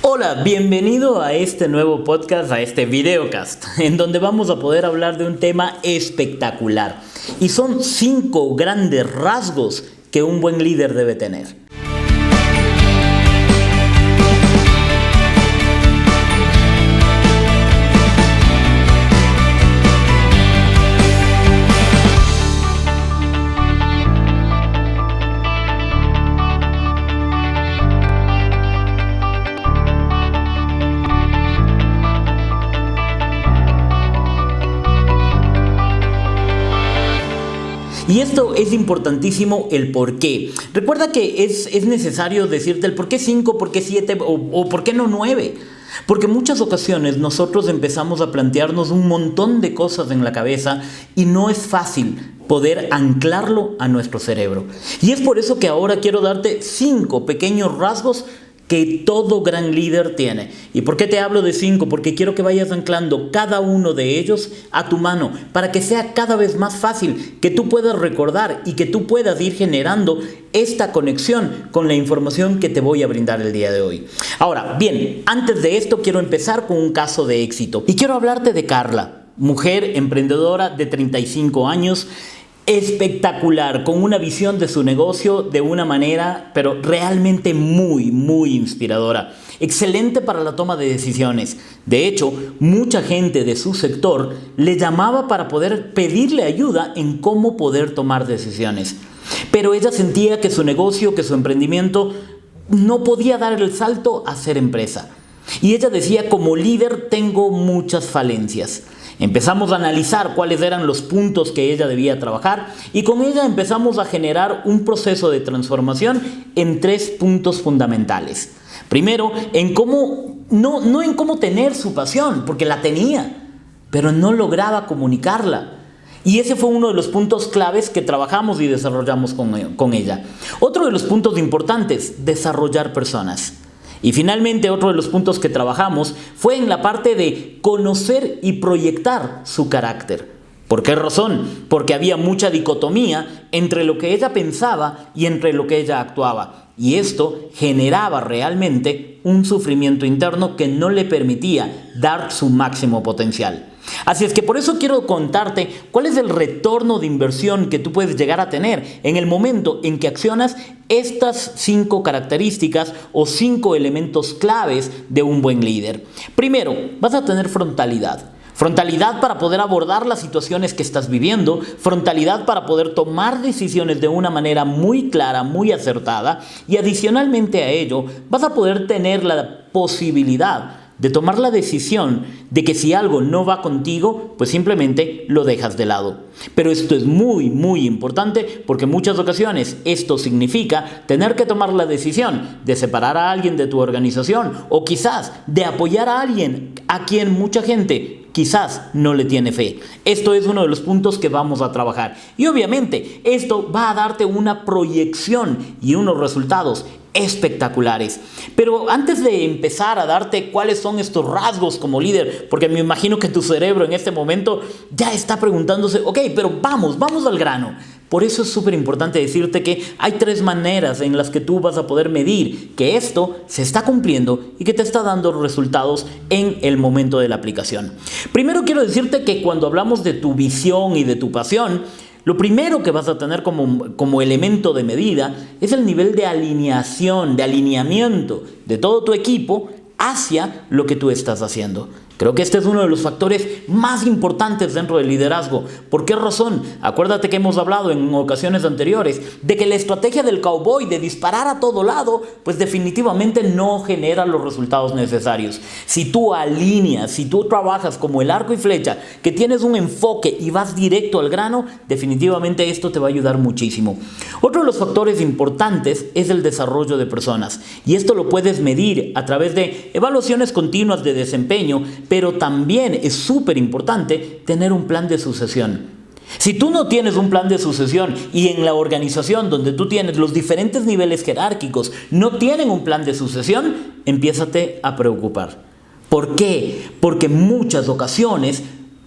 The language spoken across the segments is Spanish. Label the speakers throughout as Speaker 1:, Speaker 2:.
Speaker 1: Hola, bienvenido a este nuevo podcast, a este videocast, en donde vamos a poder hablar de un tema espectacular. Y son 5 grandes rasgos que un buen líder debe tener. Y esto es importantísimo, el por qué. Recuerda que es necesario decirte el por qué 5, por qué 7 o por qué no 9. Porque en muchas ocasiones nosotros empezamos a plantearnos un montón de cosas en la cabeza y no es fácil poder anclarlo a nuestro cerebro. Y es por eso que ahora quiero darte 5 pequeños rasgos que todo gran líder tiene. ¿Y por qué te hablo de 5? Porque quiero que vayas anclando cada uno de ellos a tu mano para que sea cada vez más fácil, que tú puedas recordar y que tú puedas ir generando esta conexión con la información que te voy a brindar el día de hoy. Ahora, bien, antes de esto quiero empezar con un caso de éxito y quiero hablarte de Carla, mujer emprendedora de 35 años, espectacular, con una visión de su negocio de una manera, pero realmente muy inspiradora. Excelente para la toma de decisiones. De hecho, mucha gente de su sector le llamaba para poder pedirle ayuda en cómo poder tomar decisiones. Pero ella sentía que su negocio, que su emprendimiento no podía dar el salto a ser empresa. Y ella decía, como líder tengo muchas falencias. Empezamos a analizar cuáles eran los puntos que ella debía trabajar y con ella empezamos a generar un proceso de transformación en 3 puntos fundamentales. Primero, en cómo, no en cómo tener su pasión, porque la tenía, pero no lograba comunicarla. Y ese fue uno de los puntos claves que trabajamos y desarrollamos con ella. Otro de los puntos importantes, desarrollar personas. Y finalmente otro de los puntos que trabajamos fue en la parte de conocer y proyectar su carácter. ¿Por qué razón? Porque había mucha dicotomía entre lo que ella pensaba y entre lo que ella actuaba. Y esto generaba realmente un sufrimiento interno que no le permitía dar su máximo potencial. Así es que por eso quiero contarte cuál es el retorno de inversión que tú puedes llegar a tener en el momento en que accionas estas 5 características o 5 elementos claves de un buen líder. Primero, vas a tener frontalidad. Frontalidad para poder abordar las situaciones que estás viviendo, frontalidad para poder tomar decisiones de una manera muy clara, muy acertada, y adicionalmente a ello vas a poder tener la posibilidad de tomar la decisión de que si algo no va contigo, pues simplemente lo dejas de lado. Pero esto es muy importante porque en muchas ocasiones esto significa tener que tomar la decisión de separar a alguien de tu organización o quizás de apoyar a alguien a quien mucha gente quizás no le tiene fe. Esto es uno de los puntos que vamos a trabajar. Y obviamente esto va a darte una proyección y unos resultados espectaculares. Pero antes de empezar a darte cuáles son estos rasgos como líder, porque me imagino que tu cerebro en este momento ya está preguntándose, ok, pero vamos al grano. Por eso es súper importante decirte que hay 3 maneras en las que tú vas a poder medir que esto se está cumpliendo y que te está dando resultados en el momento de la aplicación. Primero quiero decirte que cuando hablamos de tu visión y de tu pasión, lo primero que vas a tener como elemento de medida es el nivel de alineación, de alineamiento de todo tu equipo hacia lo que tú estás haciendo. Creo que este es uno de los factores más importantes dentro del liderazgo. ¿Por qué razón? Acuérdate que hemos hablado en ocasiones anteriores de que la estrategia del cowboy de disparar a todo lado, pues definitivamente no genera los resultados necesarios. Si tú alineas, si tú trabajas como el arco y flecha, que tienes un enfoque y vas directo al grano, definitivamente esto te va a ayudar muchísimo. Otro de los factores importantes es el desarrollo de personas. Y esto lo puedes medir a través de evaluaciones continuas de desempeño, pero también es súper importante tener un plan de sucesión. Si tú no tienes un plan de sucesión y en la organización donde tú tienes los diferentes niveles jerárquicos no tienen un plan de sucesión, empiézate a preocupar. ¿Por qué? Porque en muchas ocasiones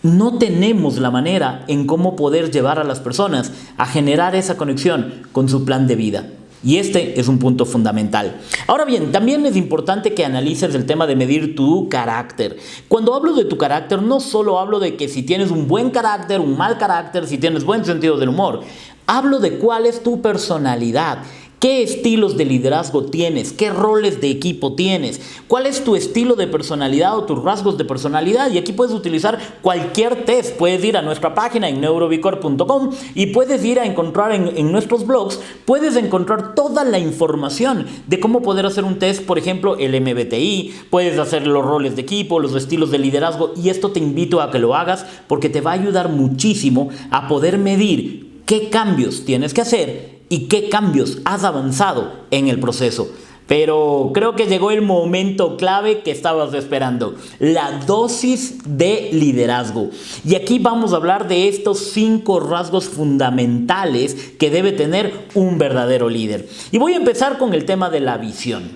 Speaker 1: no tenemos la manera en cómo poder llevar a las personas a generar esa conexión con su plan de vida. Y este es un punto fundamental. Ahora bien, también es importante que analices el tema de medir tu carácter. Cuando hablo de tu carácter, no solo hablo de que si tienes un buen carácter, un mal carácter, si tienes buen sentido del humor. Hablo de cuál es tu personalidad. ¿Qué estilos de liderazgo tienes? ¿Qué roles de equipo tienes? ¿Cuál es tu estilo de personalidad o tus rasgos de personalidad? Y aquí puedes utilizar cualquier test. Puedes ir a nuestra página en neurobicore.com y puedes ir a encontrar en nuestros blogs, puedes encontrar toda la información de cómo poder hacer un test, por ejemplo, el MBTI, puedes hacer los roles de equipo, los estilos de liderazgo, y esto te invito a que lo hagas porque te va a ayudar muchísimo a poder medir qué cambios tienes que hacer y qué cambios has avanzado en el proceso. Pero creo que llegó el momento clave que estabas esperando, la dosis de liderazgo. Y aquí vamos a hablar de estos 5 rasgos fundamentales que debe tener un verdadero líder. Y voy a empezar con el tema de la visión.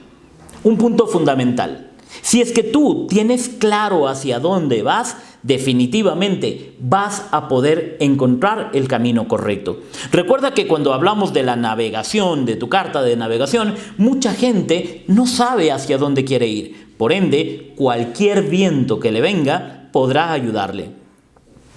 Speaker 1: Un punto fundamental. Si es que tú tienes claro hacia dónde vas, definitivamente vas a poder encontrar el camino correcto. Recuerda que cuando hablamos de la navegación, de tu carta de navegación, mucha gente no sabe hacia dónde quiere ir. Por ende, cualquier viento que le venga podrá ayudarle.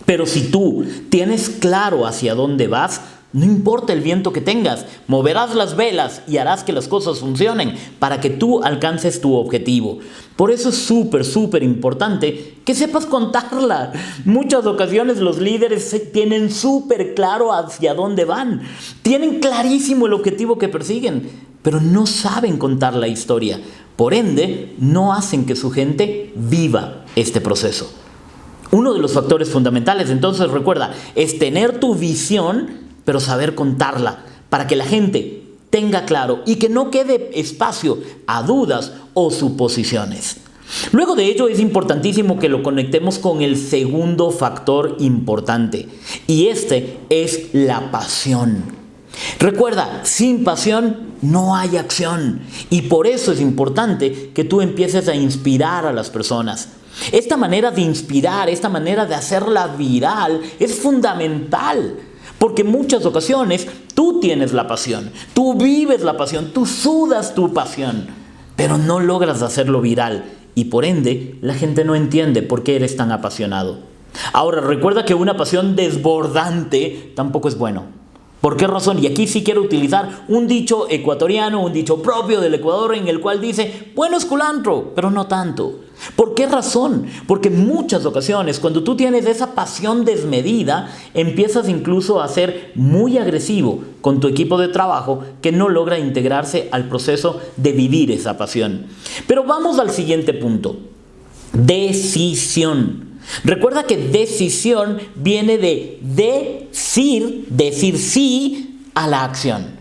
Speaker 1: Pero si tú tienes claro hacia dónde vas, no importa el viento que tengas, moverás las velas y harás que las cosas funcionen para que tú alcances tu objetivo. Por eso es súper importante que sepas contarla. Muchas ocasiones los líderes tienen súper claro hacia dónde van, tienen clarísimo el objetivo que persiguen, pero no saben contar la historia. Por ende, no hacen que su gente viva este proceso. Uno de los factores fundamentales, entonces, recuerda, es tener tu visión, pero saber contarla para que la gente tenga claro y que no quede espacio a dudas o suposiciones. Luego de ello es importantísimo que lo conectemos con el segundo factor importante, y este es la pasión. Recuerda, sin pasión no hay acción, y por eso es importante que tú empieces a inspirar a las personas. Esta manera de inspirar, esta manera de hacerla viral es fundamental. Porque en muchas ocasiones tú tienes la pasión, tú vives la pasión, tú sudas tu pasión, pero no logras hacerlo viral y por ende la gente no entiende por qué eres tan apasionado. Ahora, recuerda que una pasión desbordante tampoco es bueno. ¿Por qué razón? Y aquí sí quiero utilizar un dicho ecuatoriano, un dicho propio del Ecuador en el cual dice, bueno es culantro, pero no tanto. ¿Por qué razón? Porque en muchas ocasiones cuando tú tienes esa pasión desmedida, empiezas incluso a ser muy agresivo con tu equipo de trabajo que no logra integrarse al proceso de vivir esa pasión. Pero vamos al siguiente punto. Decisión. Recuerda que decisión viene de decir sí a la acción.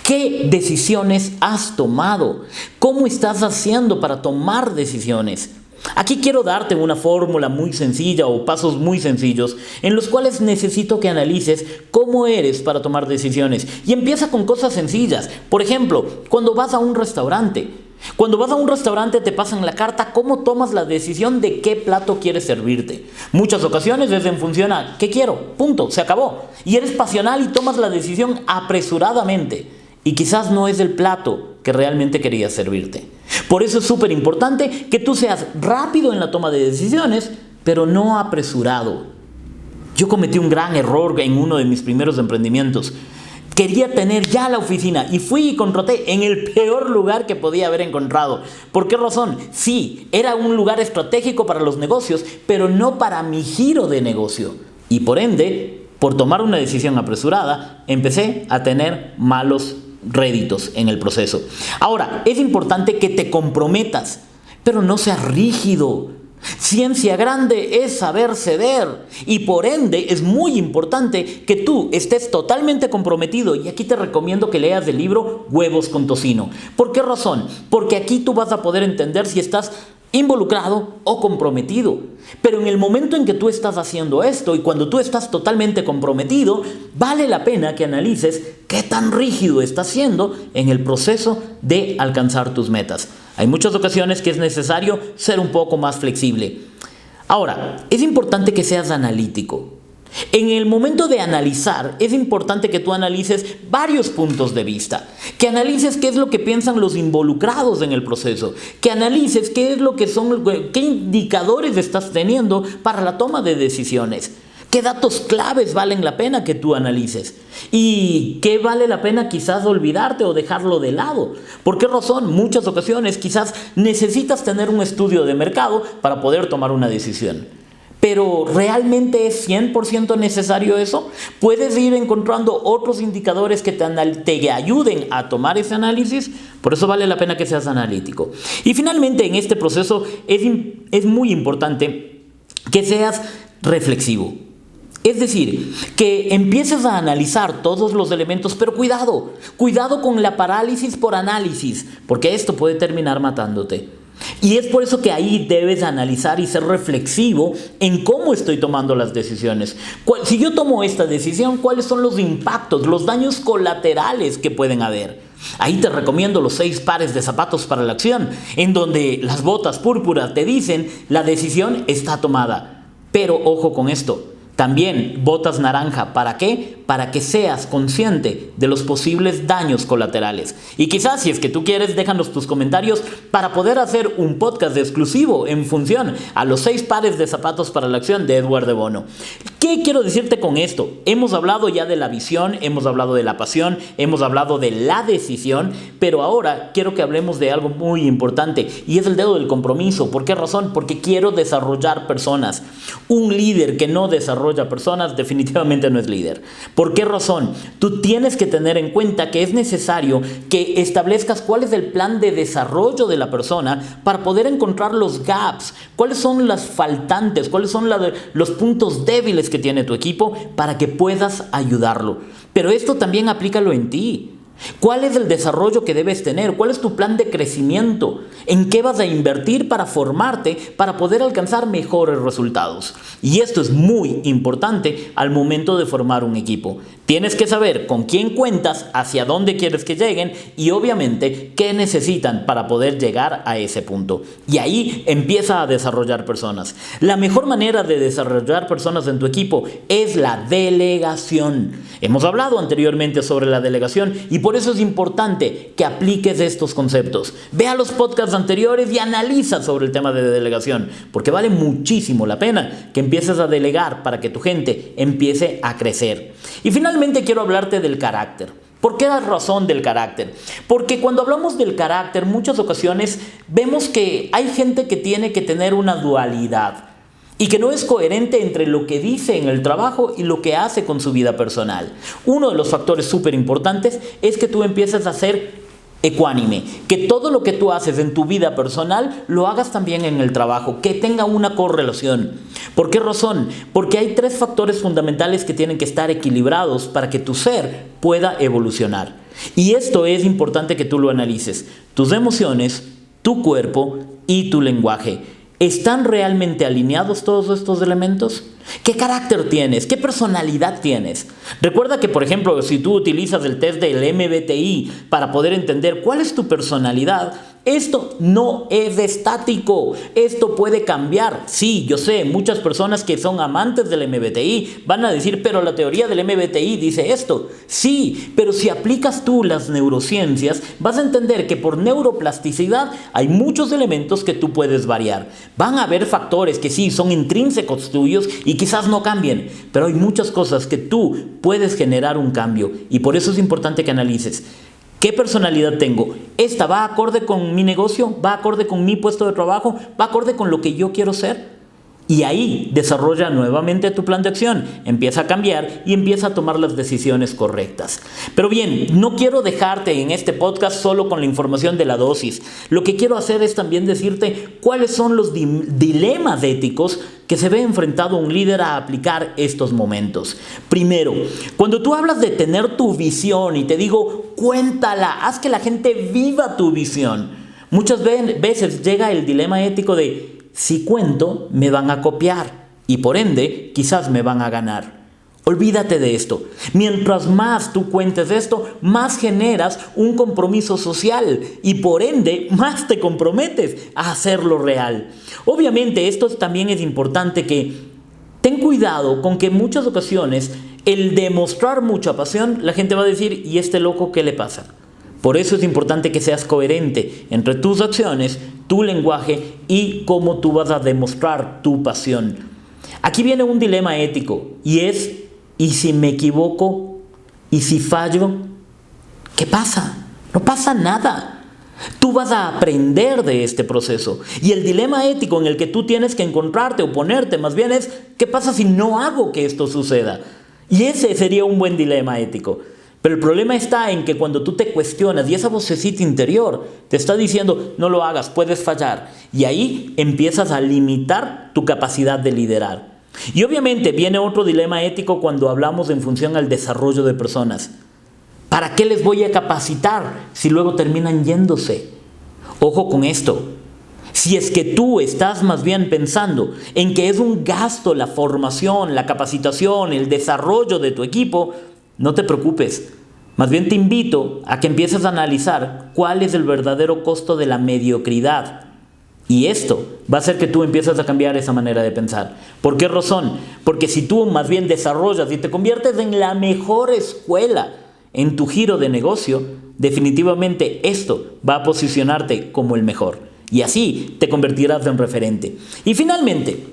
Speaker 1: ¿Qué decisiones has tomado? ¿Cómo estás haciendo para tomar decisiones? Aquí quiero darte una fórmula muy sencilla o pasos muy sencillos en los cuales necesito que analices cómo eres para tomar decisiones. Y empieza con cosas sencillas. Por ejemplo, cuando vas a un restaurante. Cuando vas a un restaurante te pasan la carta, ¿cómo tomas la decisión de qué plato quieres servirte? Muchas ocasiones es en función a ¿qué quiero? Punto, se acabó. Y eres pasional y tomas la decisión apresuradamente. Y quizás no es el plato que realmente querías servirte. Por eso es súper importante que tú seas rápido en la toma de decisiones, pero no apresurado. Yo cometí un gran error en uno de mis primeros emprendimientos. Quería tener ya la oficina y fui y contraté en el peor lugar que podía haber encontrado. ¿Por qué razón? Sí, era un lugar estratégico para los negocios, pero no para mi giro de negocio. Y por ende, por tomar una decisión apresurada, empecé a tener malos réditos en el proceso. Ahora, es importante que te comprometas, pero no seas rígido. Ciencia grande es saber ceder y por ende es muy importante que tú estés totalmente comprometido, y aquí te recomiendo que leas el libro Huevos con Tocino. ¿Por qué razón? Porque aquí tú vas a poder entender si estás involucrado o comprometido. Pero en el momento en que tú estás haciendo esto y cuando tú estás totalmente comprometido, vale la pena que analices qué tan rígido estás siendo en el proceso de alcanzar tus metas. Hay muchas ocasiones que es necesario ser un poco más flexible. Ahora, es importante que seas analítico. En el momento de analizar, es importante que tú analices varios puntos de vista, que analices qué es lo que piensan los involucrados en el proceso, que analices qué indicadores estás teniendo para la toma de decisiones, qué datos claves valen la pena que tú analices y qué vale la pena quizás olvidarte o dejarlo de lado. ¿Por qué razón? Muchas ocasiones quizás necesitas tener un estudio de mercado para poder tomar una decisión. Pero ¿realmente es 100% necesario eso? Puedes ir encontrando otros indicadores que te ayuden a tomar ese análisis. Por eso vale la pena que seas analítico. Y finalmente, en este proceso es muy importante que seas reflexivo. Es decir, que empieces a analizar todos los elementos, pero cuidado con la parálisis por análisis, porque esto puede terminar matándote. Y es por eso que ahí debes analizar y ser reflexivo en cómo estoy tomando las decisiones. Si yo tomo esta decisión, ¿cuáles son los impactos, los daños colaterales que pueden haber? Ahí te recomiendo los 6 pares de zapatos para la acción, en donde las botas púrpuras te dicen la decisión está tomada. Pero ojo con esto. También botas naranja, ¿para qué? Para que seas consciente de los posibles daños colaterales. Y quizás si es que tú quieres, déjanos tus comentarios para poder hacer un podcast exclusivo en función a los 6 pares de zapatos para la acción de Edward de Bono. ¿Qué quiero decirte con esto? Hemos hablado ya de la visión, hemos hablado de la pasión, hemos hablado de la decisión, pero ahora quiero que hablemos de algo muy importante y es el dedo del compromiso. ¿Por qué razón? Porque quiero desarrollar personas. Un líder que no desarrolla personas definitivamente no es líder. ¿Por qué razón? Tú tienes que tener en cuenta que es necesario que establezcas cuál es el plan de desarrollo de la persona para poder encontrar los gaps, cuáles son las faltantes, cuáles son los puntos débiles que tiene tu equipo para que puedas ayudarlo. Pero esto también aplícalo en ti. ¿Cuál es el desarrollo que debes tener? ¿Cuál es tu plan de crecimiento? ¿En qué vas a invertir para formarte, para poder alcanzar mejores resultados? Y esto es muy importante al momento de formar un equipo. Tienes que saber con quién cuentas, hacia dónde quieres que lleguen y obviamente qué necesitan para poder llegar a ese punto. Y ahí empieza a desarrollar personas. La mejor manera de desarrollar personas en tu equipo es la delegación. Hemos hablado anteriormente sobre la delegación y por eso es importante que apliques estos conceptos. Ve a los podcasts anteriores y analiza sobre el tema de delegación, porque vale muchísimo la pena que empieces a delegar para que tu gente empiece a crecer. Y finalmente quiero hablarte del carácter. ¿Por qué la razón del carácter? Porque cuando hablamos del carácter, muchas ocasiones vemos que hay gente que tiene que tener una dualidad y que no es coherente entre lo que dice en el trabajo y lo que hace con su vida personal. Uno de los factores súper importantes es que tú empieces a ser ecuánime, que todo lo que tú haces en tu vida personal lo hagas también en el trabajo, que tenga una correlación. ¿Por qué razón? Porque hay 3 factores fundamentales que tienen que estar equilibrados para que tu ser pueda evolucionar. Y esto es importante que tú lo analices. Tus emociones, tu cuerpo y tu lenguaje. ¿Están realmente alineados todos estos elementos? ¿Qué carácter tienes? ¿Qué personalidad tienes? Recuerda que, por ejemplo, si tú utilizas el test del MBTI para poder entender cuál es tu personalidad, esto no es estático, esto puede cambiar. Sí, yo sé, muchas personas que son amantes del MBTI van a decir, pero la teoría del MBTI dice esto. Sí, pero si aplicas tú las neurociencias, vas a entender que por neuroplasticidad hay muchos elementos que tú puedes variar. Van a haber factores que sí son intrínsecos tuyos y quizás no cambien, pero hay muchas cosas que tú puedes generar un cambio y por eso es importante que analices. ¿Qué personalidad tengo? ¿Esta va acorde con mi negocio? ¿Va acorde con mi puesto de trabajo? ¿Va acorde con lo que yo quiero ser? Y ahí desarrolla nuevamente tu plan de acción, empieza a cambiar y empieza a tomar las decisiones correctas. Pero bien, no quiero dejarte en este podcast solo con la información de la dosis. Lo que quiero hacer es también decirte cuáles son los dilemas éticos que se ve enfrentado un líder a aplicar estos momentos. Primero, cuando tú hablas de tener tu visión y te digo, cuéntala, haz que la gente viva tu visión. Muchas veces llega el dilema ético de, si cuento, me van a copiar y por ende, quizás me van a ganar. Olvídate de esto. Mientras más tú cuentes esto, más generas un compromiso social y por ende, más te comprometes a hacerlo real. Obviamente, esto también es importante que ten cuidado con que en muchas ocasiones el demostrar mucha pasión, la gente va a decir, ¿y este loco qué le pasa? Por eso es importante que seas coherente entre tus acciones, tu lenguaje y cómo tú vas a demostrar tu pasión. Aquí viene un dilema ético y es, ¿y si me equivoco? ¿Y si fallo? ¿Qué pasa? No pasa nada. Tú vas a aprender de este proceso. Y el dilema ético en el que tú tienes que encontrarte o ponerte más bien es, ¿qué pasa si no hago que esto suceda? Y ese sería un buen dilema ético. Pero el problema está en que cuando tú te cuestionas y esa vocecita interior te está diciendo, no lo hagas, puedes fallar. Y ahí empiezas a limitar tu capacidad de liderar. Y obviamente viene otro dilema ético cuando hablamos en función al desarrollo de personas. ¿Para qué les voy a capacitar si luego terminan yéndose? Ojo con esto. Si es que tú estás más bien pensando en que es un gasto la formación, la capacitación, el desarrollo de tu equipo, no te preocupes. Más bien te invito a que empieces a analizar cuál es el verdadero costo de la mediocridad. Y esto va a hacer que tú empieces a cambiar esa manera de pensar. ¿Por qué razón? Porque si tú más bien desarrollas y te conviertes en la mejor escuela en tu giro de negocio, definitivamente esto va a posicionarte como el mejor. Y así te convertirás en referente. Y finalmente,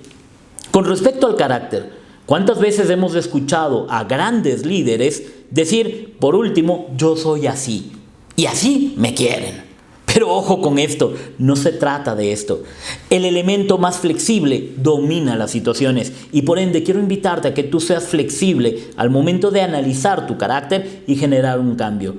Speaker 1: con respecto al carácter, ¿cuántas veces hemos escuchado a grandes líderes decir, por último, yo soy así y así me quieren? Pero ojo con esto, no se trata de esto. El elemento más flexible domina las situaciones y por ende quiero invitarte a que tú seas flexible al momento de analizar tu carácter y generar un cambio.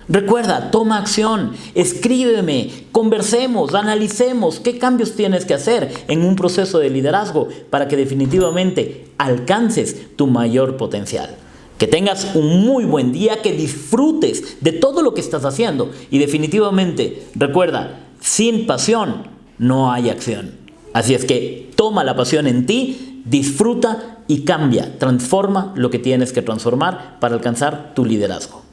Speaker 1: Recuerda, toma acción, escríbeme, conversemos, analicemos qué cambios tienes que hacer en un proceso de liderazgo para que definitivamente alcances tu mayor potencial. Que tengas un muy buen día, que disfrutes de todo lo que estás haciendo y definitivamente, recuerda, sin pasión no hay acción. Así es que toma la pasión en ti, disfruta y cambia, transforma lo que tienes que transformar para alcanzar tu liderazgo.